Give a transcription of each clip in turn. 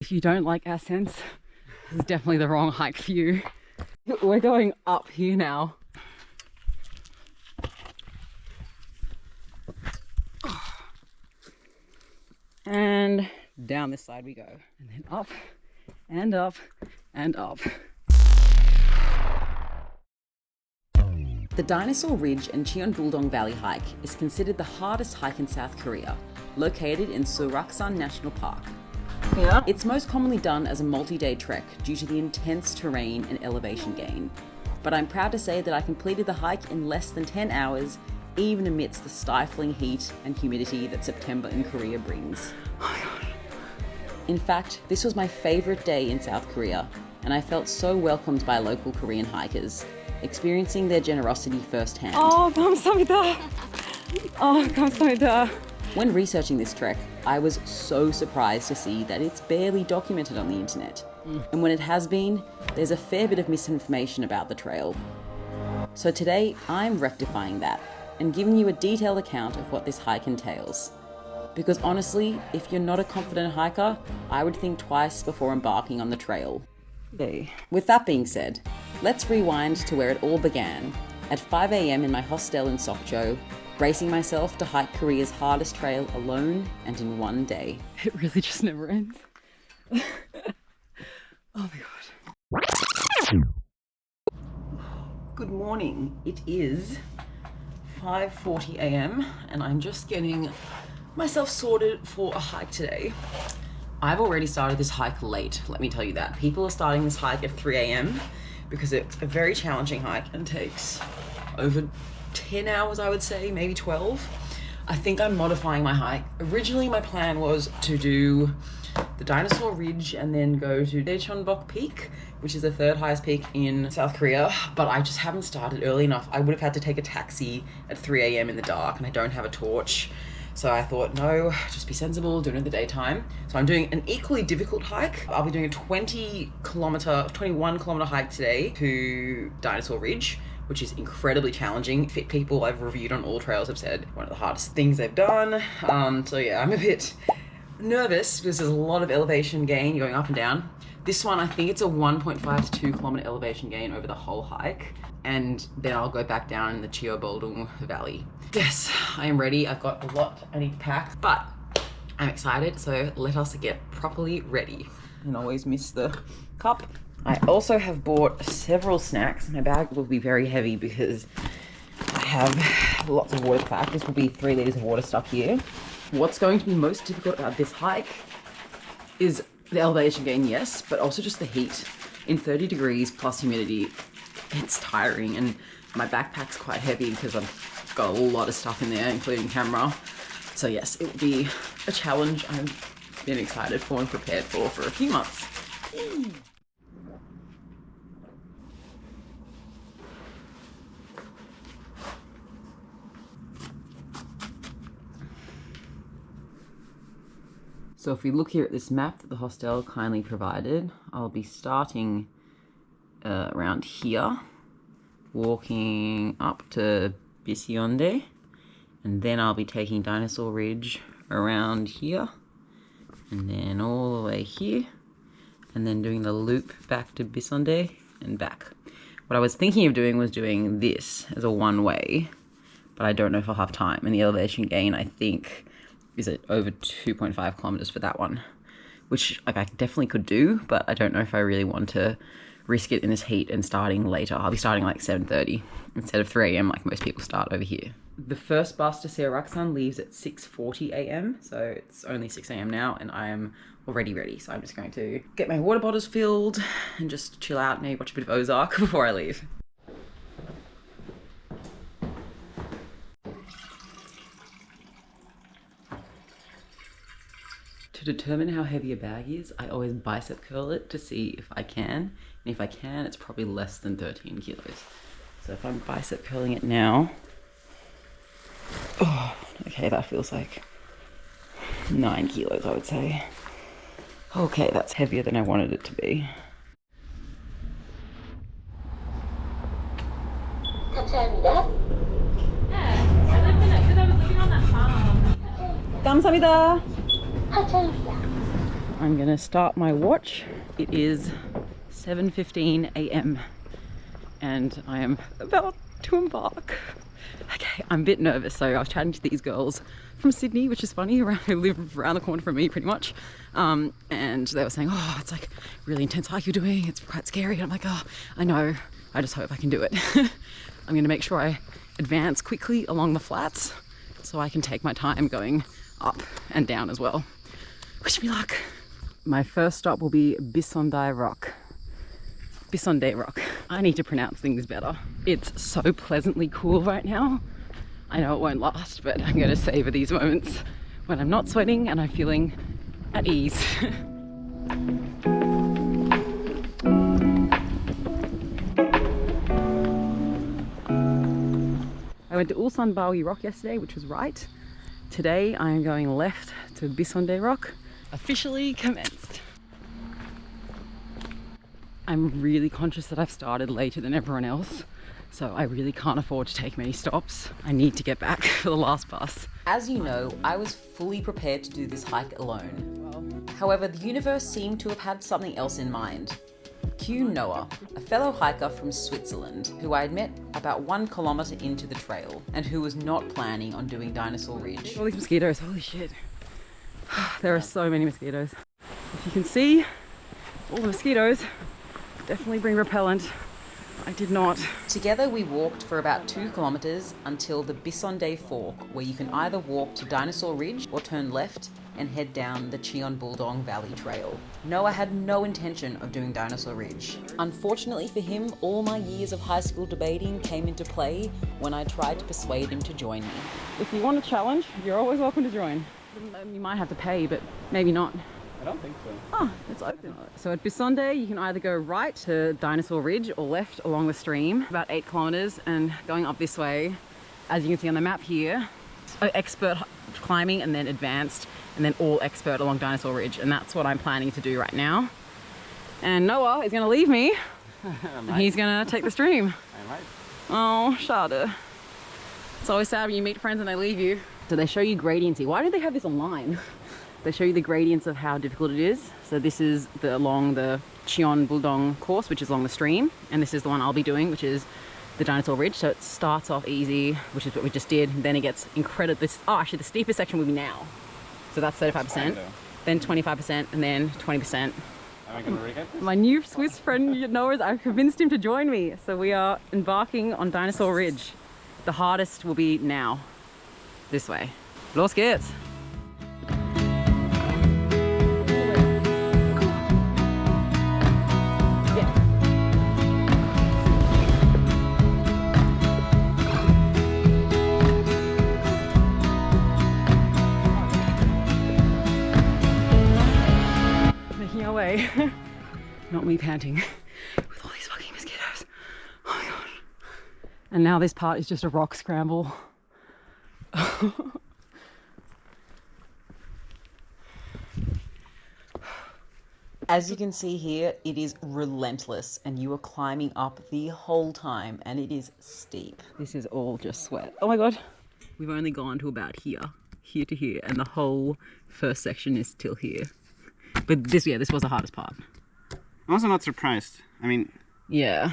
If you don't like ascents, this is definitely the wrong hike for you. We're going up here now. And down this side we go. And then up and up and up. The Dinosaur Ridge and Cheonbuldong Valley hike is considered the hardest hike in South Korea, located in Seoraksan National Park. Yeah. It's most commonly done as a multi-day trek due to the intense terrain and elevation gain. But I'm proud to say that I completed the hike in less than 10 hours, even amidst the stifling heat and humidity that September in Korea brings. Oh my God. In fact, this was my favorite day in South Korea, and I felt so welcomed by local Korean hikers, experiencing their generosity firsthand. Oh, 감사합니다. Oh, 감사합니다. When researching this trek, I was so surprised to see that it's barely documented on the internet. And when it has been, there's a fair bit of misinformation about the trail. So today, I'm rectifying that and giving you a detailed account of what this hike entails. Because honestly, if you're not a confident hiker, I would think twice before embarking on the trail. Okay. With that being said, let's rewind to where it all began, at 5 a.m. in my hostel in Sokcho, bracing myself to hike Korea's hardest trail alone and in one day. It really just never ends. Oh my God. Good morning. It is 5:40 a.m. and I'm just getting myself sorted for a hike today. I've already started this hike late, let me tell you that. People are starting this hike at 3 a.m. because it's a very challenging hike and takes over 10 hours, I would say, maybe 12. I think I'm modifying my hike. Originally, my plan was to do the Dinosaur Ridge and then go to Cheonbuldong Peak, which is the third highest peak in South Korea, but I just haven't started early enough. I would have had to take a taxi at 3 a.m. in the dark, and I don't have a torch. So I thought, no, just be sensible, do it in the daytime. So I'm doing an equally difficult hike. I'll be doing a 21 kilometer hike today to Dinosaur Ridge, which is incredibly challenging. Fit people I've reviewed on all trails have said one of the hardest things they've done. So yeah, I'm a bit nervous because there's a lot of elevation gain going up and down. This one, I think it's a 1.5 to 2 kilometer elevation gain over the whole hike. And then I'll go back down in the Cheonbuldong Valley. Yes, I am ready. I've got a lot I need to pack, but I'm excited. So let us get properly ready. And always miss the cup. I also have bought several snacks. My bag will be very heavy because I have lots of water to pack. This will be 3 liters of water stuck here. What's going to be most difficult about this hike is the elevation gain, yes, but also just the heat. In 30 degrees plus humidity, it's tiring, and my backpack's quite heavy because I've got a lot of stuff in there, including camera. So yes, it will be a challenge I've been excited for and prepared for a few months. So if we look here at this map that the hostel kindly provided, I'll be starting around here, walking up to Biseondae, and then I'll be taking Dinosaur Ridge around here, and then all the way here, and then doing the loop back to Biseondae and back. What I was thinking of doing was doing this as a one-way, but I don't know if I'll have time, and the elevation gain, I think, is at over 2.5 kilometers for that one, which like I definitely could do, but I don't know if I really want to risk it in this heat and starting later. I'll be starting like 7:30 instead of 3 a.m. like most people start over here. The first bus to Seoraksan leaves at 6:40 a.m. so it's only 6 a.m. now and I am already ready. So I'm just going to get my water bottles filled and just chill out, maybe watch a bit of Ozark before I leave. To determine how heavy a bag is, I always bicep curl it to see if I can. And if I can, it's probably less than 13 kilos. So if I'm bicep curling it now, oh, okay, that feels like 9 kilos, I would say. Okay, that's heavier than I wanted it to be. 감사합니다. 감사합니다. I'm gonna start my watch. It is 7:15 a.m. and I am about to embark. Okay, I'm a bit nervous. So I was chatting to these girls from Sydney, which is funny, who live around the corner from me pretty much. And they were saying, oh, it's like really intense hike you're doing. It's quite scary. And I'm like, oh, I know. I just hope I can do it. I'm gonna make sure I advance quickly along the flats so I can take my time going up and down as well. Wish me luck. My first stop will be Biseondae Rock. Biseondae Rock. I need to pronounce things better. It's so pleasantly cool right now. I know it won't last, but I'm going to savor these moments when I'm not sweating and I'm feeling at ease. I went to Ulsanbawi Rock yesterday, which was right. Today I am going left to Biseondae Rock. Officially commenced. I'm really conscious that I've started later than everyone else, so I really can't afford to take many stops. I need to get back for the last bus. As you know, I was fully prepared to do this hike alone. However, the universe seemed to have had something else in mind. Cue Noah, a fellow hiker from Switzerland, who I had met about 1 kilometre into the trail and who was not planning on doing Dinosaur Ridge. All these mosquitoes, holy shit. There are so many mosquitoes. If you can see, all the mosquitoes, definitely bring repellent. I did not. Together we walked for about 2 kilometres until the Biseondae Fork, where you can either walk to Dinosaur Ridge or turn left and head down the Cheonbuldong Valley trail. Noah had no intention of doing Dinosaur Ridge. Unfortunately for him, all my years of high school debating came into play when I tried to persuade him to join me. If you want a challenge, you're always welcome to join. You might have to pay, but maybe not. I don't think so. Oh, it's open. So at Biseondae, you can either go right to Dinosaur Ridge or left along the stream, about 8 kilometers, and going up this way, as you can see on the map here, expert climbing and then advanced, and then all expert along Dinosaur Ridge. And that's what I'm planning to do right now. And Noah is going to leave me, and he's going to take the stream. I might. Oh, Shada. It's always sad when you meet friends and they leave you. So they show you gradients here. Why do they have this online? They show you the gradients of how difficult it is. So this is along the Cheonbuldong course, which is along the stream. And this is the one I'll be doing, which is the Dinosaur Ridge. So it starts off easy, which is what we just did. Then it gets incredible. Actually the steepest section will be now. So that's 35%, then 25%, and then 20%. Am I gonna regret this? My new Swiss friend Noah, I've convinced him to join me. So we are embarking on Dinosaur Ridge. The hardest will be now. This way. Los geht's! Making our way. Not me panting with all these fucking mosquitoes. Oh my gosh. And now this part is just a rock scramble. As you can see here, it is relentless and you are climbing up the whole time and it is steep. This is all just sweat. Oh my god. We've only gone to about here to here, and the whole first section is still here. But this was the hardest part. I'm also not surprised. I mean, yeah.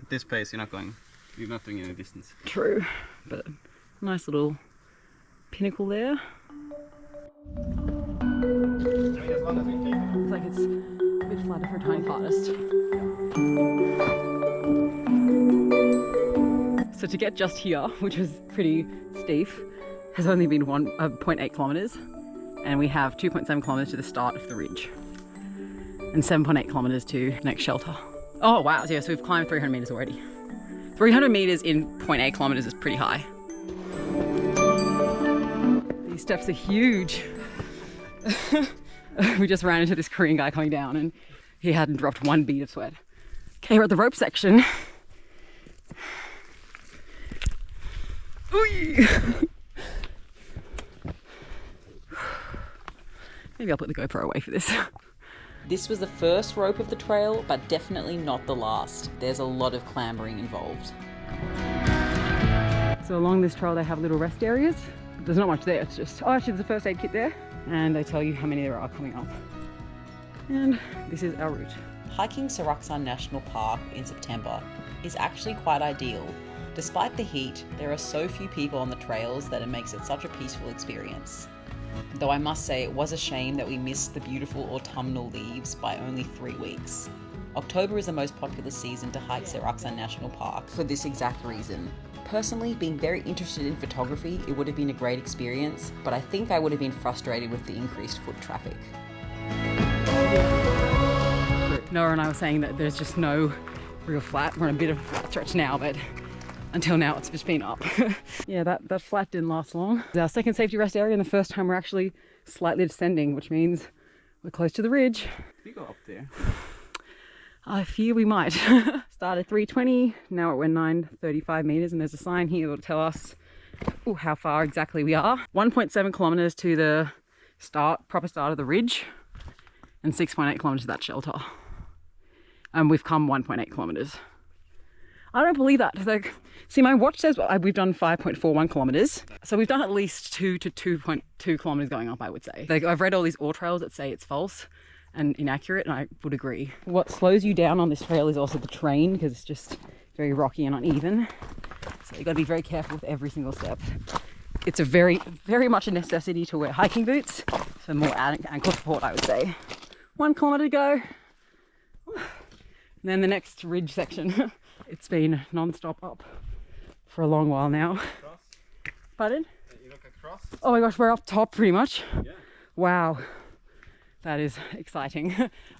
At this pace you're not doing any distance. True, but nice little pinnacle there. It's like it's a bit flatter for a tiny artist. So to get just here, which was pretty steep, has only been 0.8 kilometers, and we have 2.7 kilometers to the start of the ridge, and 7.8 kilometers to the next shelter. Oh wow! So, yeah, so we've climbed 300 meters already. 300 meters in 0.8 kilometers is pretty high. These steps are huge. We just ran into this Korean guy coming down and he hadn't dropped one bead of sweat. Okay, we're at the rope section. Maybe I'll put the GoPro away for this. This was the first rope of the trail, but definitely not the last. There's a lot of clambering involved. So along this trail they have little rest areas. There's not much there, it's just, oh actually there's a first aid kit there. And they tell you how many there are coming up. And this is our route. Hiking Seoraksan National Park in September is actually quite ideal. Despite the heat, there are so few people on the trails that it makes it such a peaceful experience. Though I must say it was a shame that we missed the beautiful autumnal leaves by only 3 weeks. October is the most popular season to hike Seoraksan National Park for this exact reason. Personally, being very interested in photography, it would have been a great experience, but I think I would have been frustrated with the increased foot traffic. Noah and I were saying that there's just no real flat. We're on a bit of a flat stretch now, but until now it's just been up. Yeah, that flat didn't last long. It's our second safety rest area and the first time we're actually slightly descending, which means we're close to the ridge. We go up there. I fear we might. Started 320, now we're 935 meters, and there's a sign here that'll tell us how far exactly we are. 1.7 kilometers to the proper start of the ridge, and 6.8 kilometers to that shelter. And we've come 1.8 kilometers. I don't believe that. Like, see, my watch says we've done 5.41 kilometers. So we've done at least 2 to 2.2 kilometers going up, I would say. Like, I've read all these ore trails that say it's false and inaccurate, and I would agree. What slows you down on this trail is also the terrain, because it's just very rocky and uneven. So you've got to be very careful with every single step. It's a very, very much a necessity to wear hiking boots for more ankle support, I would say. 1 kilometer to go. And then the next ridge section. It's been non-stop up for a long while now. Across. Pardon? You look across? Oh my gosh, we're up top pretty much. Yeah. Wow. That is exciting.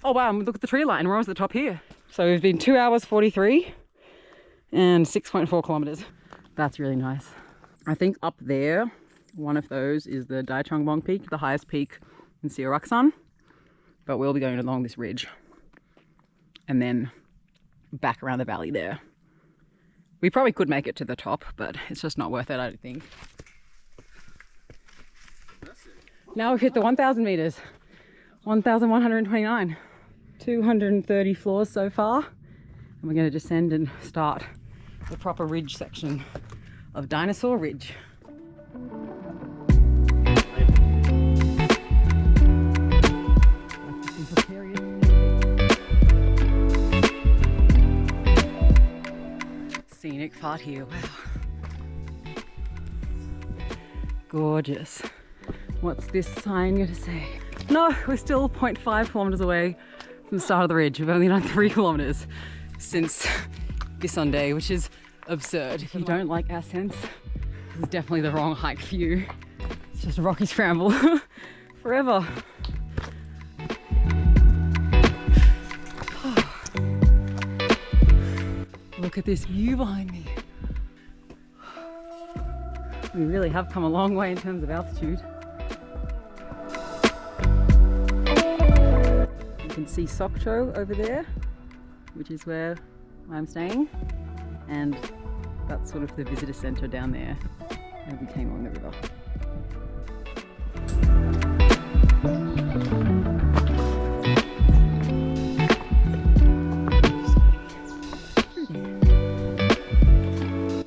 Oh wow, look at the tree line. We're almost at the top here. So we've been 2 hours 43 and 6.4 kilometers. That's really nice. I think up there, one of those is the Cheonbuldong peak, the highest peak in Seoraksan. But we'll be going along this ridge and then back around the valley there. We probably could make it to the top, but it's just not worth it, I don't think. Now we've hit the 1,000 meters. 1,129. 230 floors so far. And we're going to descend and start the proper ridge section of Dinosaur Ridge. Scenic part here, wow. Gorgeous. What's this sign going to say? No, we're still 0.5 kilometers away from the start of the ridge. We've only done 3 kilometers since Biseondae, which is absurd. If you don't like ascents, this is definitely the wrong hike for you. It's just a rocky scramble forever. Look at this view behind me. We really have come a long way in terms of altitude. You can see Sokcho over there, which is where I'm staying, and that's sort of the visitor center down there, and we came along the river.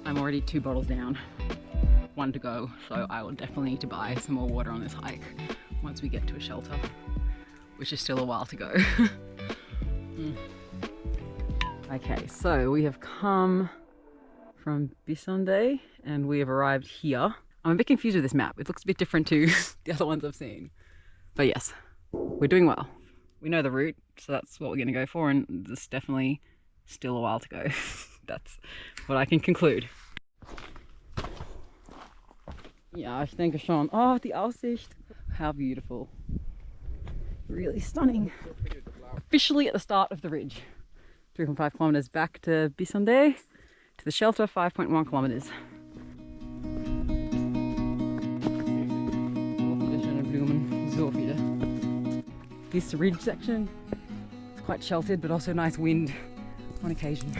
I'm already 2 bottles down, 1 to go, so I will definitely need to buy some more water on this hike once we get to a shelter, which is still a while to go. Okay, so we have come from Biseondae and we have arrived here. I'm a bit confused with this map. It looks a bit different to the other ones I've seen. But yes, we're doing well. We know the route, so that's what we're going to go for, and there's definitely still a while to go. That's what I can conclude. Ja, ich denke schon. Oh, die Aussicht. How beautiful. Really stunning. Officially at the start of the ridge. 3.5 kilometers back to Biseondae, to the shelter, 5.1 kilometers. So viele. This ridge section is quite sheltered, but also nice wind on occasion.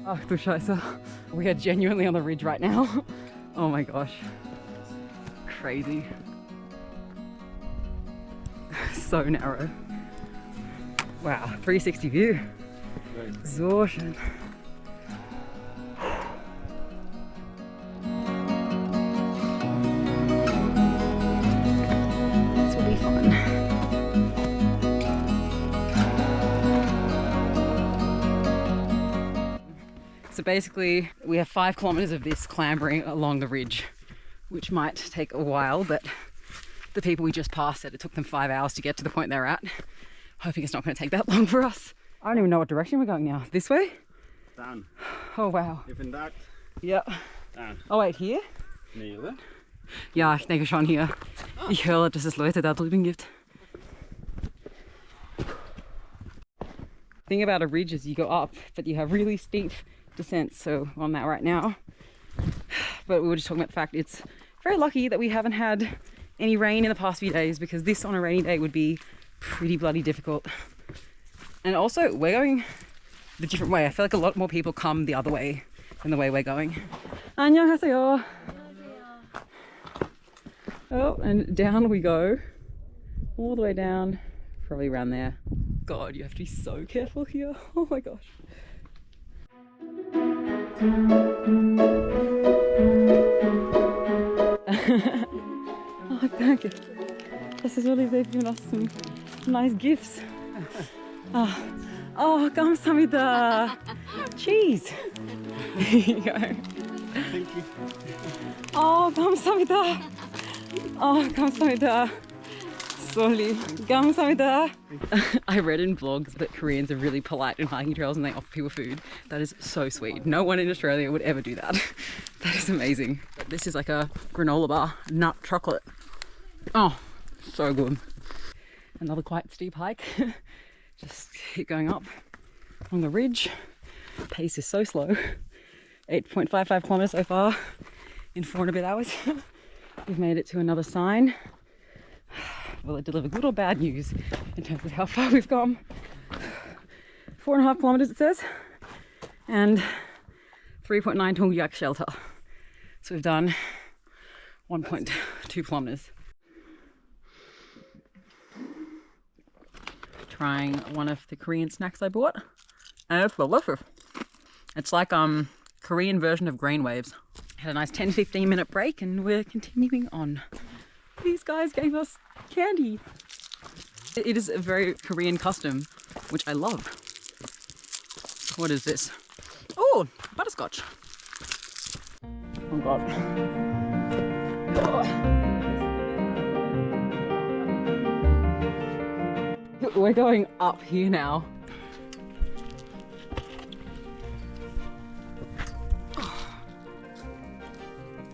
Ach du Scheiße. We are genuinely on the ridge right now. Oh my gosh. Crazy. so narrow. Wow, 360 view. Exhaustion. This will be fun. So basically, we have 5 kilometers of this clambering along the ridge, which might take a while, but the people we just passed said it took them 5 hours to get to the point they're at. Hoping it's not going to take that long for us. I don't even know what direction we're going now. This way? Down. Oh wow. Even that. Ja. Down. Oh wait, hier? Nee, oder? Ja, ich denke schon hier. Ich höre, dass es Leute da drüben gibt. The thing about a ridge is you go up, but you have really steep descents. So we're on that right now. But we were just talking about the fact it's very lucky that we haven't had any rain in the past few days, because this on a rainy day would be pretty bloody difficult. And also, we're going the different way. I feel like a lot more people come the other way than the way we're going. 안녕하세요. Oh, and down we go. All the way down, probably around there. God, you have to be so careful here. Oh my gosh. Oh, thank you. This is really, they've given us some nice gifts. Oh, 감사합니다. Cheese. Here you go. Thank you. Oh, 감사합니다. Oh, 감사합니다. Sorry. 감사합니다. I read in blogs that Koreans are really polite in hiking trails and they offer people food. That is so sweet. No one in Australia would ever do that. That is amazing. This is like a granola bar, nut chocolate. Oh, so good. Another quite steep hike. Just keep going up on the ridge. Pace is so slow. 8.55 kilometers so far in 4 and a bit hours. We've made it to another sign. Will it deliver good or bad news in terms of how far we've come? 4.5 kilometers it says, and 3.9 Huiungak shelter. So we've done 1.2 kilometers. Trying one of the Korean snacks I bought, and it's delicious. It's like Korean version of grain waves. Had a nice 10-15 minute break and we're continuing on. These guys gave us candy. It is a very Korean custom, which I love. What is this? Oh, butterscotch. Oh God. We're going up here now.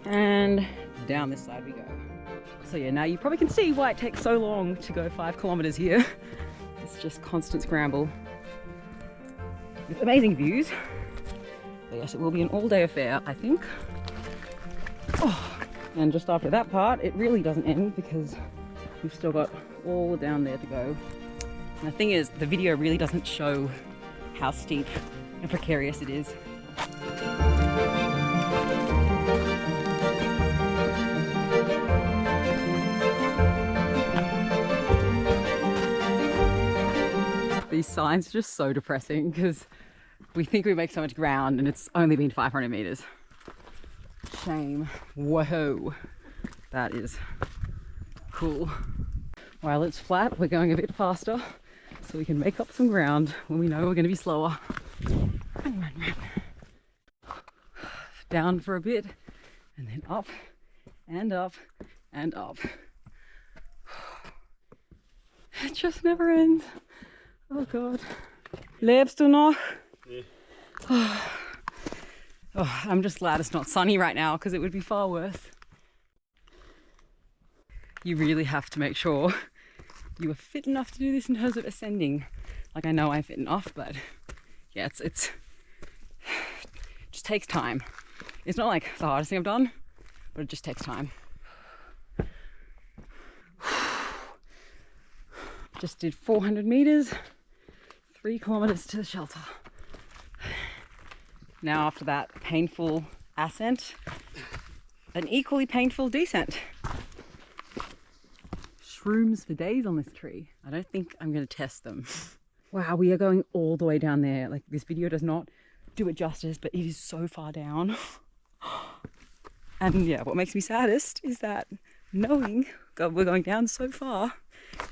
And down this side we go. So yeah, now you probably can see why it takes so long to go 5 kilometers here. It's just constant scramble with amazing views. But yes, it will be an all-day affair, I think. Oh, and just after that part, it really doesn't end because we've still got all down there to go. And the thing is, the video really doesn't show how steep and precarious it is. These signs are just so depressing because we think we make so much ground and it's only been 500 meters. Shame. Whoa. That is cool. While it's flat, we're going a bit faster so we can make up some ground when we know we're going to be slower. Run, run, run. Down for a bit and then up and up and up. It just never ends. Oh God. Lebst du noch? Nee. Oh, I'm just glad it's not sunny right now because it would be far worse. You really have to make sure you are fit enough to do this in terms of ascending. Like I know I'm fit enough, but yeah, it just takes time. It's not like the hardest thing I've done, but it just takes time. Just did 400 meters, 3 kilometers to the shelter. Now after that painful ascent, an equally painful descent. shrooms for days on this tree. I don't think I'm going to test them. Wow, we are going all the way down there. Like, this video does not do it justice, but it is so far down. And yeah, what makes me saddest is that knowing God, we're going down so far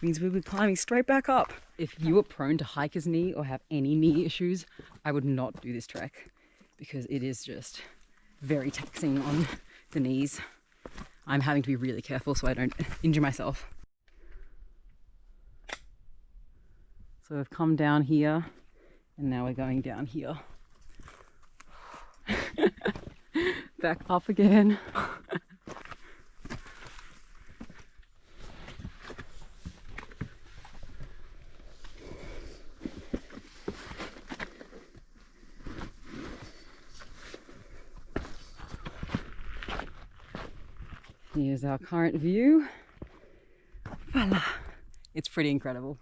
means we'll be climbing straight back up. If you are prone to hiker's knee or have any knee issues, I would not do this trek because it is just very taxing on the knees. I'm having to be really careful so I don't injure myself. So we've come down here and now we're going down here. Back up again. Here's our current view. Voila! It's pretty incredible.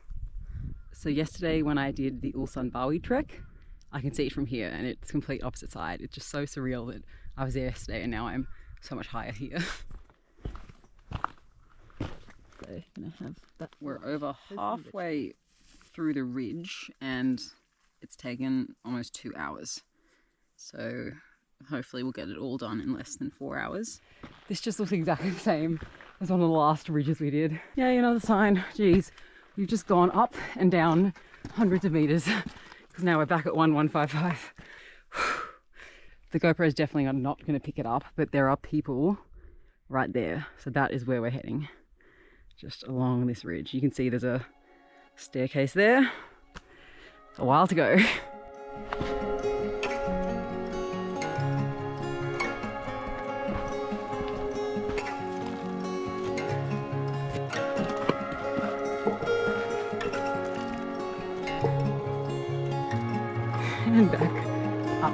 So yesterday when I did the Ulsan Bawi trek, I can see it from here and it's complete opposite side. It's just so surreal that I was there yesterday and now I'm so much higher here. So gonna have that. We're over halfway through the ridge and it's taken almost 2 hours. So hopefully we'll get it all done in less than 4 hours. This just looks exactly the same as one of the last ridges we did. Yay, another sign. Geez, we've just gone up and down hundreds of meters because now we're back at 1155. The GoPro is definitely not going to pick it up, but there are people right there. So that is where we're heading, just along this ridge. You can see there's a staircase there. A while to go. And back up.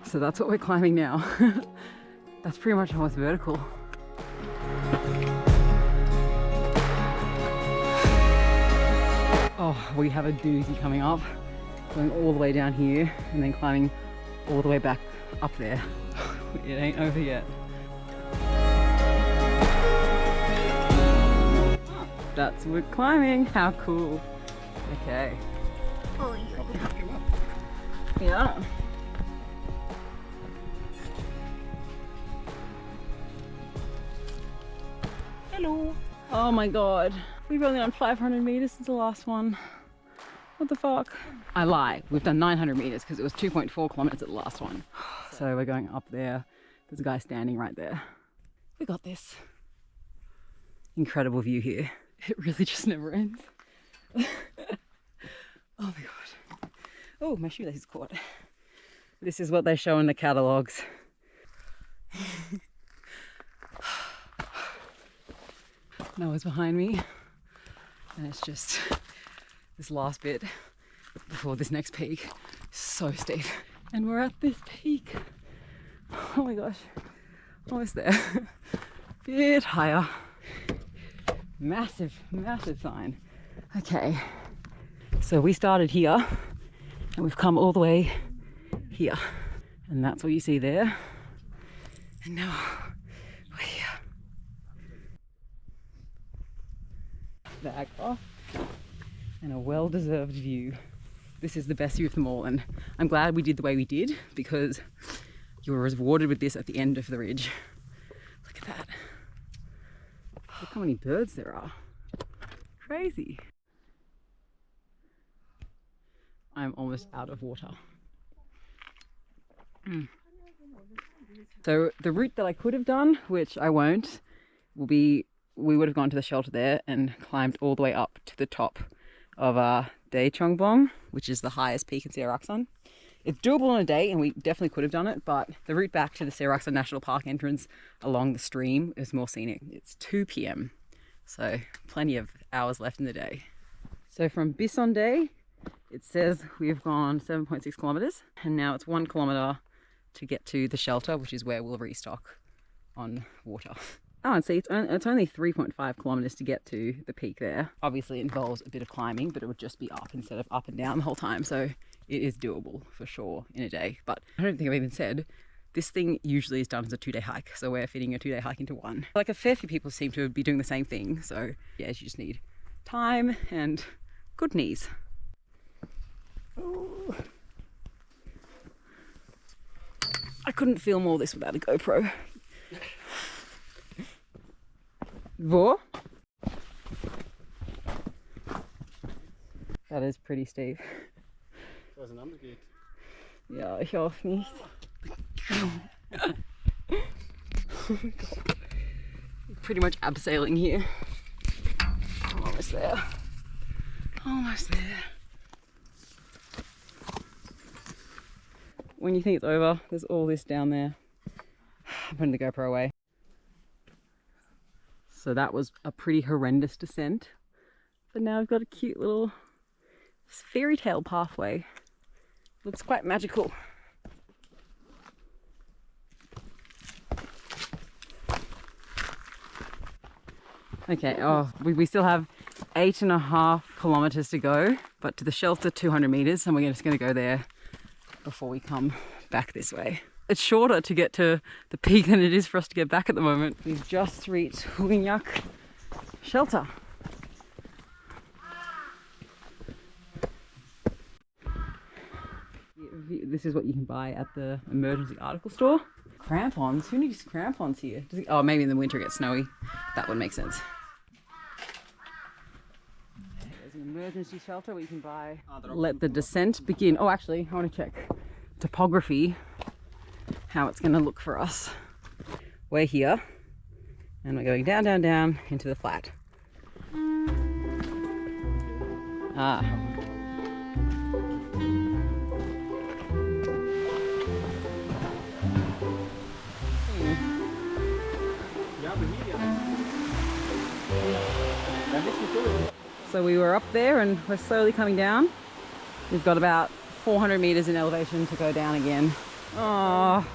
So that's what we're climbing now. That's pretty much almost vertical. Oh, we have a doozy coming up, going all the way down here and then climbing all the way back up there. It ain't over yet. That's we're climbing. How cool. Okay. Oh, Yeah. Hello. Oh my god. We've only done 500 meters since the last one. What the fuck? I lie. We've done 900 meters because it was 2.4 kilometers at the last one. So we're going up there. There's a guy standing right there. We got this. Incredible view here. It really just never ends. Oh my god. Oh, my shoelace is caught. This is what they show in the catalogs. Noah's behind me. And it's just this last bit before this next peak. So steep. And we're at this peak. Oh my gosh. Almost there. Bit higher. Massive, massive sign. Okay. So we started here and we've come all the way here. And that's what you see there. And now we're here. Back off. And a well-deserved view. This is the best view of them all. And I'm glad we did the way we did because you were rewarded with this at the end of the ridge. Look at that. Look how many birds there are. Crazy. I'm almost out of water. So the route that I could have done, which I won't, will be, we would have gone to the shelter there and climbed all the way up to the top of Cheonbuldong, which is the highest peak in Seoraksan. It's doable in a day and we definitely could have done it, but the route back to the Seoraksan National Park entrance along the stream is more scenic. It's 2 p.m. So plenty of hours left in the day. So from Biseondae, it says we've gone 7.6 kilometers and now it's 1 kilometer to get to the shelter, which is where we'll restock on water. Oh, and see, it's only 3.5 kilometers to get to the peak there. Obviously it involves a bit of climbing, but it would just be up instead of up and down the whole time. So it is doable for sure in a day. But I don't think I've even said, This thing usually is done as a 2-day hike, so we're fitting a 2-day hike into one. Like a fair few people seem to be doing the same thing, so yeah, you just need time and good knees. Ooh. I couldn't film all this without a GoPro. Hvor? That is pretty steep. Ja, ich auch nicht. Oh my God. Pretty much abseiling here. I'm almost there. Almost there. When you think it's over, there's all this down there. I'm putting the GoPro away. So that was a pretty horrendous descent. But now I've got a cute little fairy tale pathway. Looks quite magical. Okay, oh, we still have 8.5 kilometers to go, but to the shelter 200 meters, and we're just gonna go there before we come back this way. It's shorter to get to the peak than it is for us to get back at the moment. We've just reached Huiungak shelter. This is what you can buy at the emergency article store. Crampons? Who needs crampons here? Oh, maybe in the winter it gets snowy. That would make sense. There's an emergency shelter where you can buy. Let the descent begin. Oh, actually, I want to check topography, how it's going to look for us. We're here, and we're going down, down, down into the flat. Ah. So we were up there and we're slowly coming down. We've got about 400 meters in elevation to go down again. Oh,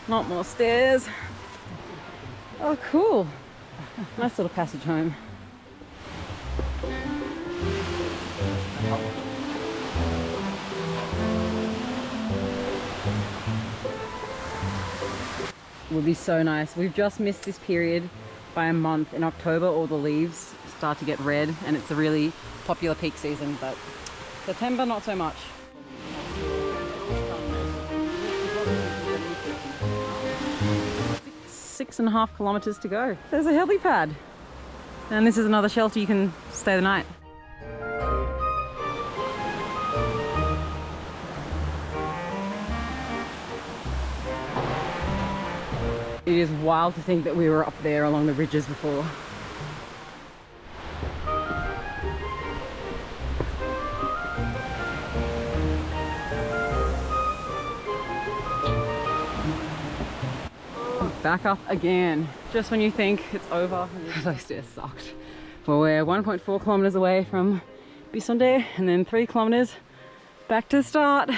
not more stairs. Oh, cool. Nice little passage home. Would be so nice. We've just missed this period by a month. In October, all the leaves start to get red and it's a really popular peak season, but September, not so much. 6.5 kilometers to go. There's a helipad. And this is another shelter you can stay the night. It is wild to think that we were up there along the ridges before. Back up again, just when you think it's over. Those stairs sucked. Well, we're 1.4 kilometers away from Biseondae and then 3 kilometers back to the start.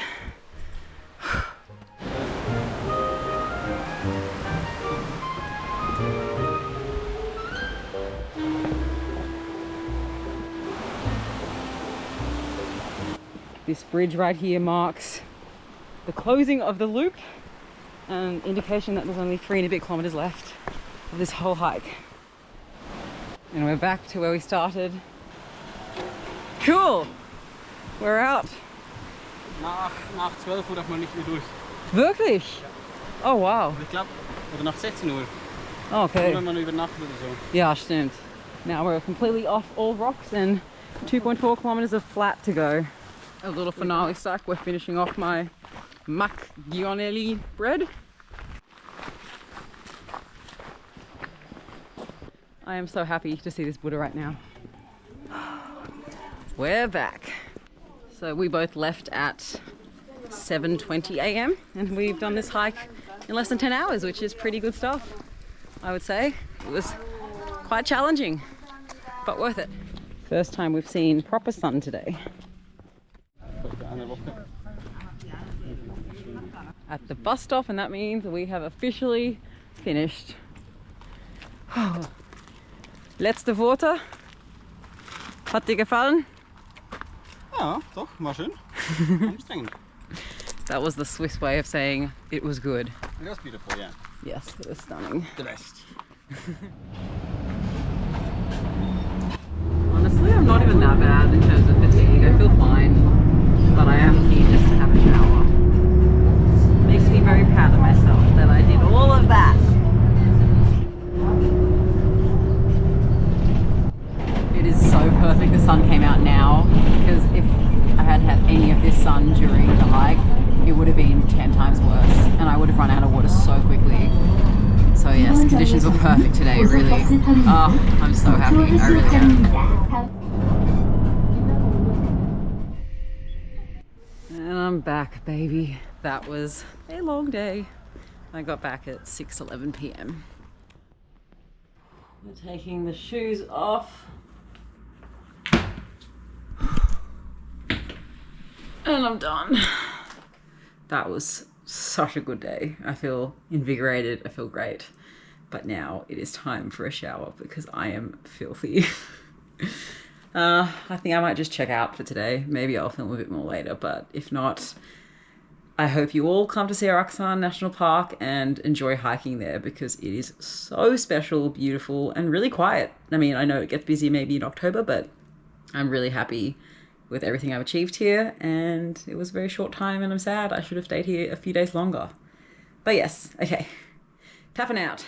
This bridge right here marks the closing of the loop, an indication that there's only 3 and a bit kilometers left of this whole hike. And we're back to where we started. Cool! We're out. Nach 12 Uhr darf man nicht mehr durch. Wirklich? Oh wow. Ich glaube, oder nach 16 Uhr. Oh, okay. Oder man übernachtet oder so. Ja, stimmt. Now we're completely off all rocks and 2.4 kilometers of flat to go. A little finale stack. We're finishing off my macchiatonelli bread. I am so happy to see this Buddha right now. We're back. So we both left at 7:20 a.m. and we've done this hike in less than 10 hours, which is pretty good stuff, I would say. It was quite challenging, but worth it. First time we've seen proper sun today. At the bus stop, and that means we have officially finished. Letzte Worte. Hat dir gefallen? Ja, doch, war schön. Anstrengend. That was the Swiss way of saying it was good. It was beautiful, yeah. Yes, it was stunning. The best. Honestly, I'm not even that bad in terms of fatigue. I feel fine, but I am keen just to have a shower. Makes me very proud of myself that I did all of that. It is so perfect the sun came out now, because if I had had any of this sun during the hike, it would have been 10 times worse, and I would have run out of water so quickly. So yes, conditions were perfect today, really. Oh, I'm so happy, I really am. And I'm back, baby. That was a long day. I got back at 6:11 p.m. We're taking the shoes off. And I'm done. That was such a good day. I feel invigorated, I feel great. But now it is time for a shower because I am filthy. I think I might just check out for today. Maybe I'll film a bit more later, but if not, I hope you all come to Seoraksan National Park and enjoy hiking there because it is so special, beautiful, and really quiet. I mean, I know it gets busy maybe in October, but I'm really happy with everything I've achieved here, and it was a very short time and I'm sad. I should have stayed here a few days longer. But yes, okay. Tapping out.